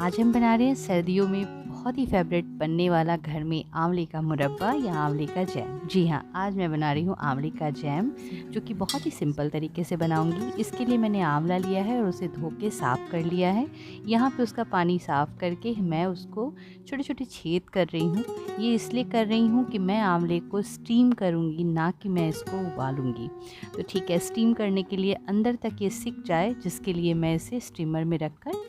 आज हम बना रहे हैं सर्दियों में बहुत ही फेवरेट बनने वाला घर में आंवले का मुरब्बा या आंवले का जैम। जी हाँ, आज मैं बना रही हूँ आंवले का जैम, जो कि बहुत ही सिंपल तरीके से बनाऊंगी। इसके लिए मैंने आंवला लिया है और उसे धो के साफ़ कर लिया है। यहाँ पे उसका पानी साफ़ करके मैं उसको छोटे छोटे छेद कर रही हूँ। ये इसलिए कर रही हूँ कि मैं आंवले को स्टीम करूँगी, ना कि मैं इसको उबालूँगी। तो ठीक है, स्टीम करने के लिए अंदर तक ये सिक जाए, जिसके लिए मैं इसे स्टीमर में रख कर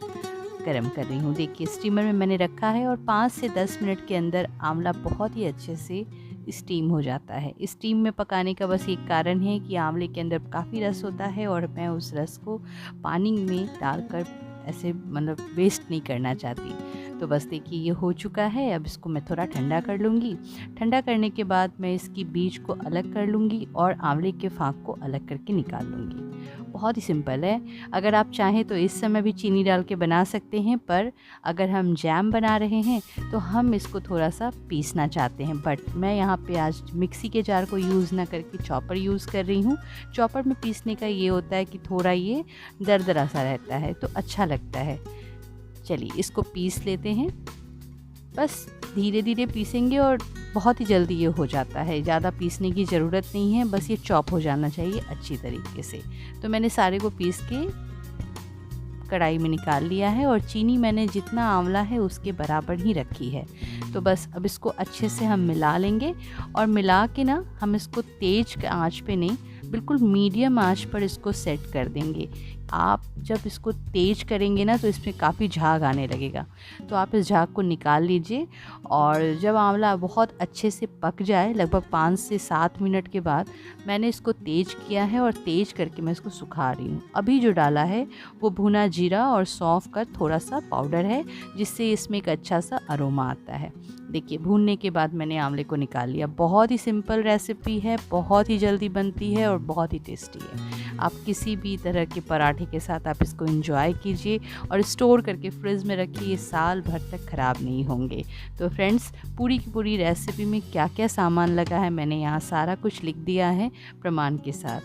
गरम कर रही हूँ। देखिए, स्टीमर में मैंने रखा है और 5 से 10 मिनट के अंदर आंवला बहुत ही अच्छे से स्टीम हो जाता है। स्टीम में पकाने का बस एक कारण है कि आंवले के अंदर काफ़ी रस होता है और मैं उस रस को पानी में डालकर ऐसे मतलब वेस्ट नहीं करना चाहती। तो बस देखिए, ये हो चुका है। अब इसको मैं थोड़ा ठंडा कर लूँगी। ठंडा करने के बाद मैं इसकी बीज को अलग कर लूँगी और आंवले के फाँक को अलग करके निकाल लूँगी। बहुत ही सिंपल है। अगर आप चाहें तो इस समय भी चीनी डाल के बना सकते हैं, पर अगर हम जैम बना रहे हैं तो हम इसको थोड़ा सा पीसना चाहते हैं। बट मैं यहाँ पे आज मिक्सी के जार को यूज़ ना करके चॉपर यूज़ कर रही हूँ। चॉपर में पीसने का ये होता है कि थोड़ा ये दरदरा सा रहता है, तो अच्छा लगता है। चलिए, इसको पीस लेते हैं। बस धीरे धीरे पीसेंगे और बहुत ही जल्दी ये हो जाता है। ज़्यादा पीसने की ज़रूरत नहीं है, बस ये चॉप हो जाना चाहिए अच्छी तरीके से। तो मैंने सारे को पीस के कढ़ाई में निकाल लिया है और चीनी मैंने जितना आंवला है उसके बराबर ही रखी है। तो बस अब इसको अच्छे से हम मिला लेंगे और मिला के ना हम इसको तेज़ आंच पे नहीं, बिल्कुल मीडियम आंच पर इसको सेट कर देंगे। आप जब इसको तेज़ करेंगे ना तो इसमें काफ़ी झाग आने लगेगा, तो आप इस झाग को निकाल लीजिए। और जब आंवला बहुत अच्छे से पक जाए, लगभग 5 से 7 मिनट के बाद, मैंने इसको तेज़ किया है और तेज़ करके मैं इसको सुखा रही हूँ। अभी जो डाला है वो भुना जीरा और सौंफ का थोड़ा सा पाउडर है, जिससे इसमें एक अच्छा सा अरोमा आता है। देखिए, भूनने के बाद मैंने आंवले को निकाल लिया। बहुत ही सिंपल रेसिपी है, बहुत ही जल्दी बनती है और बहुत ही टेस्टी है। आप किसी भी तरह के पराठे के साथ आप इसको एंजॉय कीजिए और स्टोर करके फ्रिज में रखिए, ये साल भर तक ख़राब नहीं होंगे। तो फ्रेंड्स, पूरी की पूरी रेसिपी में क्या क्या सामान लगा है मैंने यहाँ सारा कुछ लिख दिया है प्रमाण के साथ।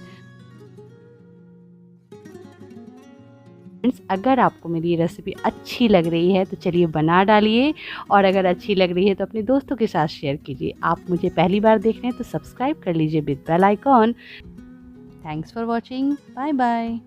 फ्रेंड्स, अगर आपको मेरी ये रेसिपी अच्छी लग रही है तो चलिए बना डालिए, और अगर अच्छी लग रही है तो अपने दोस्तों के साथ शेयर कीजिए। आप मुझे पहली बार देख रहे हैं तो सब्सक्राइब कर लीजिए with bell icon. Thanks for watching. Bye bye.